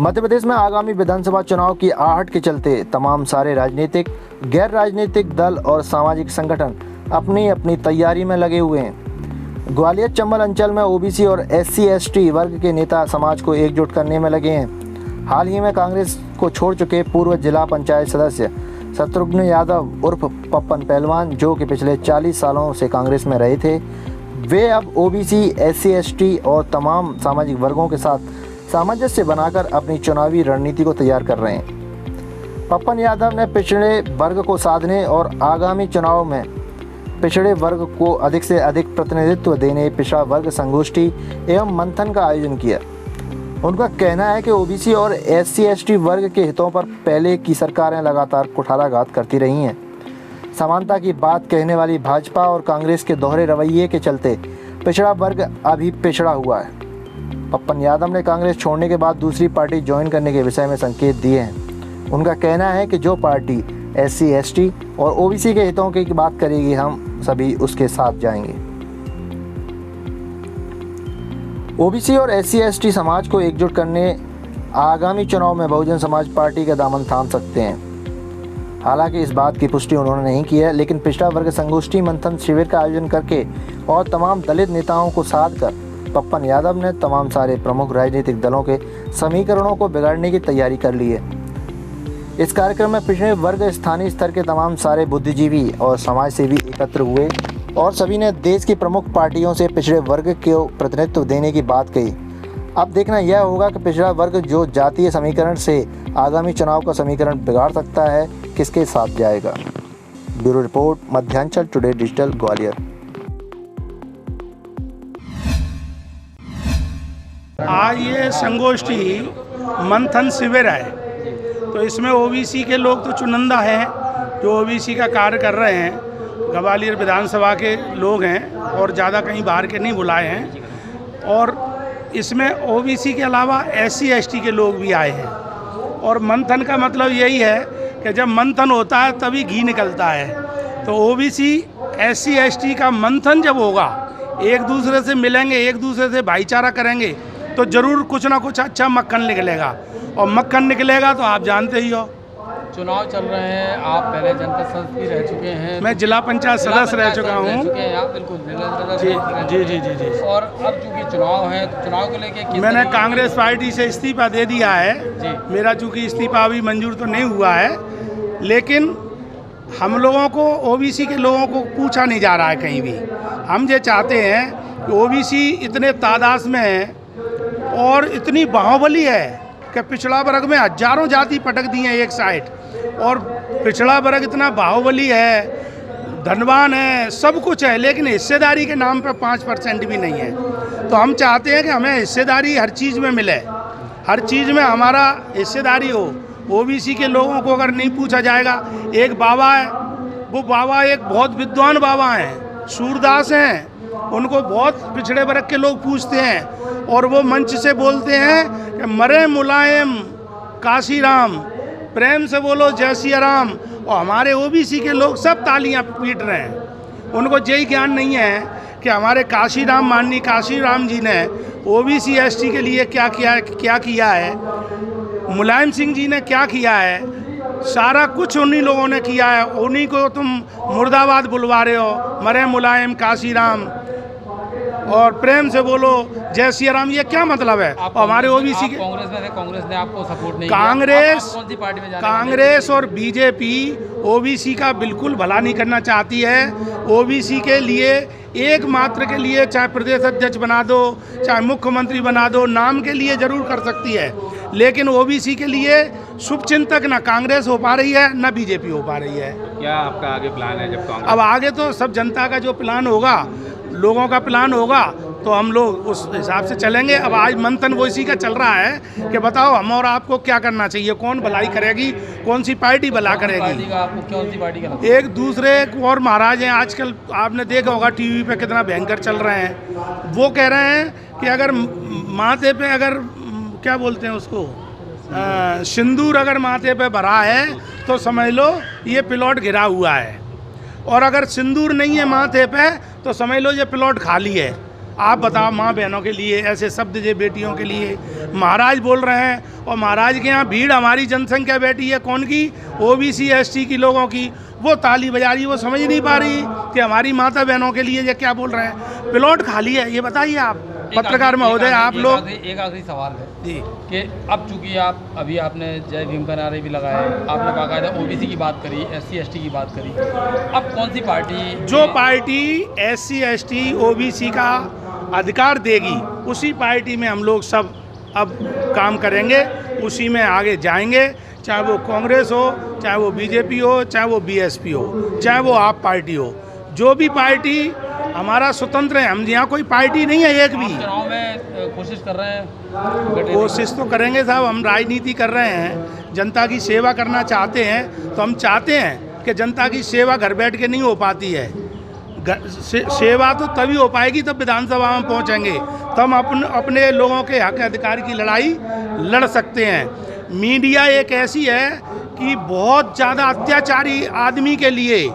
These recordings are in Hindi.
मध्य प्रदेश में आगामी विधानसभा चुनाव की आहट के चलते तमाम सारे राजनीतिक, गैर राजनीतिक दल और सामाजिक संगठन अपनी अपनी तैयारी में लगे हुए हैं। ग्वालियर चंबल अंचल में ओबीसी और SC/ST वर्ग के नेता समाज को एकजुट करने में लगे हैं। हाल ही में कांग्रेस को छोड़ चुके पूर्व जिला पंचायत सदस्य शत्रुघ्न यादव उर्फ पप्पन पहलवान, जो कि पिछले 40 सालों से कांग्रेस में रहे थे, वे अब ओबीसी, SC/ST और तमाम सामाजिक वर्गों के साथ सामंजस्य बनाकर अपनी चुनावी रणनीति को तैयार कर रहे हैं। पप्पन यादव ने पिछड़े वर्ग को साधने और आगामी चुनाव में पिछड़े वर्ग को अधिक से अधिक प्रतिनिधित्व देने पिछड़ा वर्ग संगोष्ठी एवं मंथन का आयोजन किया। उनका कहना है कि ओबीसी और SC/ST वर्ग के हितों पर पहले की सरकारें लगातार कुठाराघात करती रही हैं। समानता की बात कहने वाली भाजपा और कांग्रेस के दोहरे रवैये के चलते पिछड़ा वर्ग अभी पिछड़ा हुआ है। पप्पन यादव ने कांग्रेस छोड़ने के बाद दूसरी पार्टी ज्वाइन करने के विषय में संकेत दिए हैं। उनका कहना है कि जो पार्टी SC/ST और ओबीसी के हितों की बात करेगी, हम सभी उसके साथ जाएंगे। ओबीसी और SC/ST समाज को एकजुट करने आगामी चुनाव में बहुजन समाज पार्टी का दामन थाम सकते हैं। हालांकि इस बात की पुष्टि उन्होंने नहीं की है, लेकिन पिछड़ा वर्ग संगोष्ठी मंथन शिविर का आयोजन करके और तमाम दलित नेताओं को साथ कर पप्पन यादव ने तमाम सारे प्रमुख राजनीतिक दलों के समीकरणों को बिगाड़ने की तैयारी कर ली है। इस कार्यक्रम में पिछड़े वर्ग, स्थानीय स्तर के तमाम सारे बुद्धिजीवी और समाजसेवी एकत्र हुए और सभी ने देश की प्रमुख पार्टियों से पिछड़े वर्ग को प्रतिनिधित्व देने की बात कही। अब देखना यह होगा कि पिछड़ा वर्ग जो जातीय समीकरण से आगामी चुनाव का समीकरण बिगाड़ सकता है, किसके साथ जाएगा। Bureau report, Madhyanchal today digital, Gwalior. आज ये संगोष्ठी मंथन शिविर है, तो इसमें ओबीसी के लोग तो चुनिंदा हैं जो ओबीसी का कार्य कर रहे हैं। ग्वालियर विधानसभा के लोग हैं और ज़्यादा कहीं बाहर के नहीं बुलाए हैं। और इसमें ओबीसी के अलावा SC/ST के लोग भी आए हैं। और मंथन का मतलब यही है कि जब मंथन होता है तभी घी निकलता है। तो ओबीसी SC/ST का मंथन जब होगा, एक दूसरे से मिलेंगे, एक दूसरे से भाईचारा करेंगे, तो ज़रूर कुछ ना कुछ अच्छा मक्खन निकलेगा। और मक्खन निकलेगा तो आप जानते ही हो। चुनाव चल रहे हैं, आप पहले जनपद सदस्य भी रह चुके हैं। मैं जिला पंचायत सदस्य रह चुका हूँ। बिल्कुल जी। और अब चूँकि चुनाव है, तो चुनाव को लेके मैंने कांग्रेस पार्टी से इस्तीफा दे दिया है जी। मेरा चूँकि इस्तीफा अभी मंजूर तो नहीं हुआ है, लेकिन हम लोगों को, ओबीसी के लोगों को पूछा नहीं जा रहा है कहीं भी। हम ये चाहते हैं कि ओबीसी इतने तादाद में है और इतनी बाहुबली है कि पिछड़ा वर्ग में हजारों जाति पटक दी हैं एक साइड, और पिछड़ा वर्ग इतना बाहुबली है, धनवान है, सब कुछ है, लेकिन हिस्सेदारी के नाम पे 5% भी नहीं है। तो हम चाहते हैं कि हमें हिस्सेदारी हर चीज़ में मिले, हर चीज़ में हमारा हिस्सेदारी हो। ओबीसी के लोगों को अगर नहीं पूछा जाएगा, एक बाबा है, वो बाबा एक बहुत विद्वान बाबा हैं, सूरदास हैं, उनको बहुत पिछड़े वर्ग के लोग पूछते हैं और वो मंच से बोलते हैं कि मरे मुलायम काशी राम, प्रेम से बोलो जय सिया राम। और हमारे ओबीसी के लोग सब तालियां पीट रहे हैं। उनको यही ज्ञान नहीं है कि हमारे काशी राम, माननीय काशी राम जी ने ओबीसी ST के लिए क्या किया है, मुलायम सिंह जी ने क्या किया है, सारा कुछ उन्हीं लोगों ने किया है। उन्हीं को तुम मुर्दाबाद बुलवा रहे हो, मरे मुलायम काशी राम और प्रेम से बोलो जय सिया राम। ये क्या मतलब है? हमारे ओबीसी के कांग्रेस में थे, कांग्रेस ने आपको सपोर्ट नहीं कांग्रेस किया। कौन सी पार्टी में जाने कांग्रेस और बीजेपी ओबीसी का बिल्कुल भला नहीं करना चाहती है। ओबीसी के लिए, एकमात्र के लिए, चाहे प्रदेश अध्यक्ष बना दो, चाहे मुख्यमंत्री बना दो, नाम के लिए जरूर कर सकती है, लेकिन ओबीसी के लिए शुभचिंतक ना कांग्रेस हो पा रही है, ना बीजेपी हो पा रही है। क्या आपका आगे प्लान है जब कांग्रेस? अब आगे तो सब जनता का जो प्लान होगा, लोगों का प्लान होगा, तो हम लोग उस हिसाब से चलेंगे। अब आज मंथन वो इसी का चल रहा है कि बताओ हम और आपको क्या करना चाहिए, कौन भलाई करेगी, कौन सी पार्टी भला करेगी। आपको कौन सी पार्टी का? एक दूसरे और महाराज हैं, आजकल आपने देखा होगा टीवी पे कितना भयंकर चल रहे हैं। वो कह रहे हैं कि अगर माथे पे, अगर क्या बोलते हैं उसको, सिंदूर अगर माथे पे भरा है तो समझ लो ये प्लॉट घिरा हुआ है, और अगर सिंदूर नहीं है माथे पे तो समझ लो ये प्लॉट खाली है। आप बताओ, माँ बहनों के लिए ऐसे शब्द जे बेटियों के लिए महाराज बोल रहे हैं, और महाराज के यहाँ भीड़ हमारी जनसंख्या बैठी है कौन की, ओबीसी एसटी की लोगों की। वो ताली बजा रही, वो समझ नहीं पा रही कि हमारी माता बहनों के लिए ये क्या बोल रहे हैं। प्लॉट खाली है, ये बताइए आप पत्रकार महोदय, आप लोग। एक आखिरी सवाल है जी कि अब चूंकि अभी आपने जय भीम का नारे भी लगाए, आपने बाकायदा ओबीसी की बात करी, एससी एसटी की बात करी, अब कौन सी पार्टी, जो पार्टी एससी एसटी ओबीसी का अधिकार देगी उसी पार्टी में हम लोग सब अब काम करेंगे, उसी में आगे जाएंगे, चाहे वो कांग्रेस हो, चाहे वो बीजेपी हो, चाहे वो बीएसपी हो, चाहे वो आप पार्टी हो, जो भी पार्टी हमारा स्वतंत्र है। हम यहाँ कोई पार्टी नहीं है एक भी। चुनाव में कोशिश कर रहे हैं? कोशिश तो करेंगे साहब, हम राजनीति कर रहे हैं, जनता की सेवा करना चाहते हैं, तो हम चाहते हैं कि जनता की सेवा घर बैठ के नहीं हो पाती है। सेवा तो तभी हो पाएगी तब विधानसभा में पहुंचेंगे, तब हम अपने लोगों के हक अधिकार की लड़ाई लड़ सकते हैं। मीडिया एक ऐसी है कि बहुत ज़्यादा अत्याचारी आदमी के लिए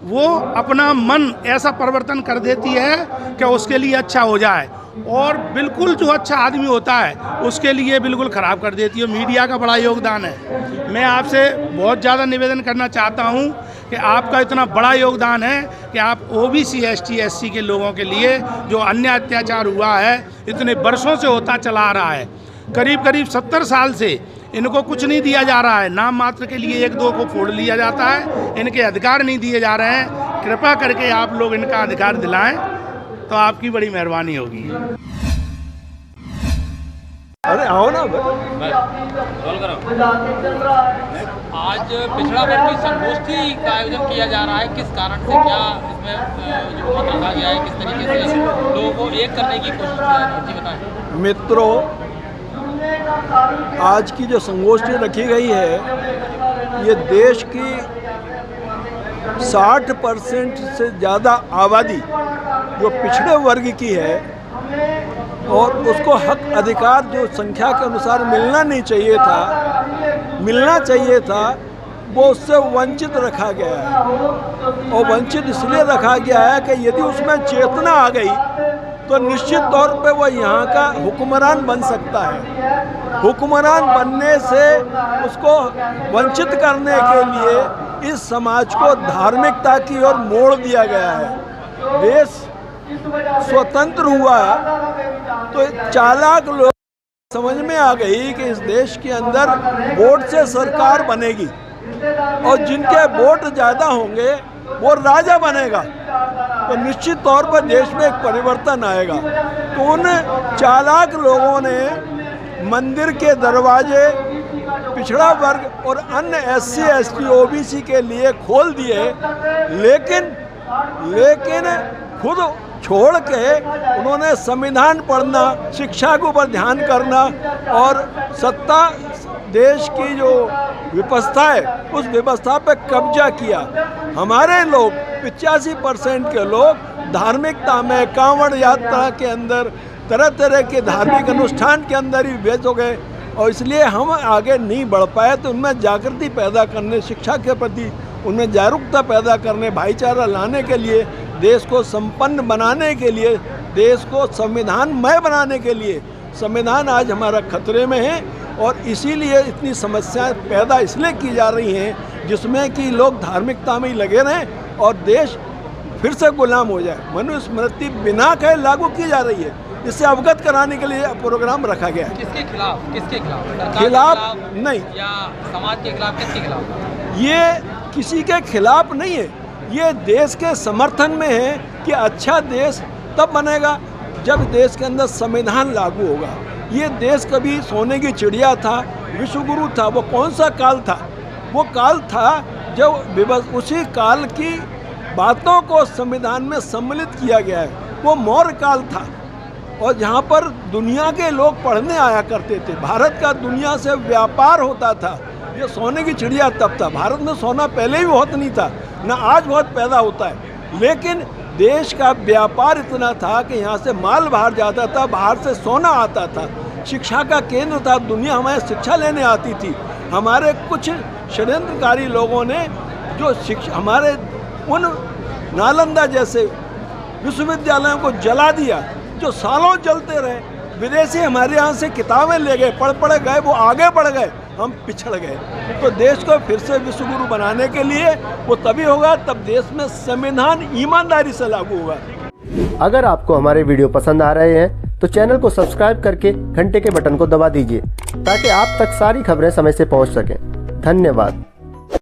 वो अपना मन ऐसा परिवर्तन कर देती है कि उसके लिए अच्छा हो जाए, और बिल्कुल जो अच्छा आदमी होता है उसके लिए बिल्कुल ख़राब कर देती है। मीडिया का बड़ा योगदान है। मैं आपसे बहुत ज़्यादा निवेदन करना चाहता हूं कि आपका इतना बड़ा योगदान है कि आप ओबीसी एसटी एससी के लोगों के लिए जो अन्याय अत्याचार हुआ है, इतने वर्षों से होता चला आ रहा है, करीब करीब 70 साल से इनको कुछ नहीं दिया जा रहा है। नाम मात्र के लिए एक दो को फोड़ लिया जाता है, इनके अधिकार नहीं दिए जा रहे हैं। कृपा करके आप लोग इनका अधिकार दिलाएं तो आपकी बड़ी मेहरबानी होगी। अरे आओ ना आज पिछड़ा वर्ग की संगोष्ठी का आयोजन किया जा रहा है, किस कारण से, क्या इसमें जो मत रखा गया है, किस तरीके से लोगों को एक करने की कोशिश की जा रही है, जी बताएं। मित्रों, आज की जो संगोष्ठी रखी गई है, ये देश की 60% से ज़्यादा आबादी जो पिछड़े वर्ग की है और उसको हक अधिकार जो संख्या के अनुसार मिलना चाहिए था वो उससे वंचित रखा गया है। और वंचित इसलिए रखा गया है कि यदि उसमें चेतना आ गई तो निश्चित तौर पे वो यहाँ का हुक्मरान बन सकता है। हुक्मरान बनने से उसको वंचित करने के लिए इस समाज को धार्मिकता की ओर मोड़ दिया गया है। देश स्वतंत्र हुआ तो चालाक लोग समझ में आ गई कि इस देश के अंदर वोट से सरकार बनेगी और जिनके वोट ज़्यादा होंगे वो राजा बनेगा, तो निश्चित तौर पर देश में एक परिवर्तन आएगा। तो उन चालाक लोगों ने मंदिर के दरवाजे पिछड़ा वर्ग और अन्य एससी एसटी ओबीसी के लिए खोल दिए, लेकिन खुद छोड़ के उन्होंने संविधान पढ़ना, शिक्षा के ऊपर ध्यान करना और सत्ता देश की जो व्यवस्था है उस व्यवस्था पर कब्जा किया। हमारे लोग 85% के लोग धार्मिकता में, कांवड़ यात्रा के अंदर, तरह तरह के धार्मिक अनुष्ठान के अंदर ही व्यस्त हो गए और इसलिए हम आगे नहीं बढ़ पाए। तो उनमें जागृति पैदा करने, शिक्षा के प्रति उनमें जागरूकता पैदा करने, भाईचारा लाने के लिए, देश को संपन्न बनाने के लिए, देश को संविधानमय बनाने के लिए, संविधान आज हमारा खतरे में है और इसीलिए इतनी समस्याएं पैदा इसलिए की जा रही हैं जिसमें कि लोग धार्मिकता में ही लगे रहें और देश फिर से गुलाम हो जाए। मनुस्मृति बिना कहे लागू की जा रही है, इससे अवगत कराने के लिए प्रोग्राम रखा गया है। किसके खिलाफ? किसके खिलाफ? खिलाफ नहीं, या समाज के खिलाफ? किसके खिलाफ? ये किसी के खिलाफ नहीं है, ये देश के समर्थन में है कि अच्छा देश तब बनेगा जब देश के अंदर संविधान लागू होगा। ये देश कभी सोने की चिड़िया था, विश्वगुरु था, वो कौन सा काल था? वो काल था जब उसी काल की बातों को संविधान में सम्मिलित किया गया है, वो मौर्य काल था और यहाँ पर दुनिया के लोग पढ़ने आया करते थे। भारत का दुनिया से व्यापार होता था, ये सोने की चिड़िया तब था। भारत में सोना पहले भी बहुत नहीं था, ना आज बहुत पैदा होता है, लेकिन देश का व्यापार इतना था कि यहाँ से माल बाहर जाता था, बाहर से सोना आता था, शिक्षा का केंद्र था, दुनिया हमारे शिक्षा लेने आती थी। हमारे कुछ षड्यंत्रकारी लोगों ने जो शिक्षा, हमारे उन नालंदा जैसे विश्वविद्यालयों को जला दिया जो सालों चलते रहे, विदेशी हमारे यहाँ से किताबें ले गए, पढ़ गए, वो आगे बढ़ गए, हम पिछड़ गए। तो देश को फिर से विश्व गुरु बनाने के लिए वो तभी होगा तब देश में संविधान ईमानदारी से लागू होगा। अगर आपको हमारे वीडियो पसंद आ रहे हैं तो चैनल को सब्सक्राइब करके घंटे के बटन को दबा दीजिए ताकि आप तक सारी खबरें समय से पहुंच सकें। धन्यवाद।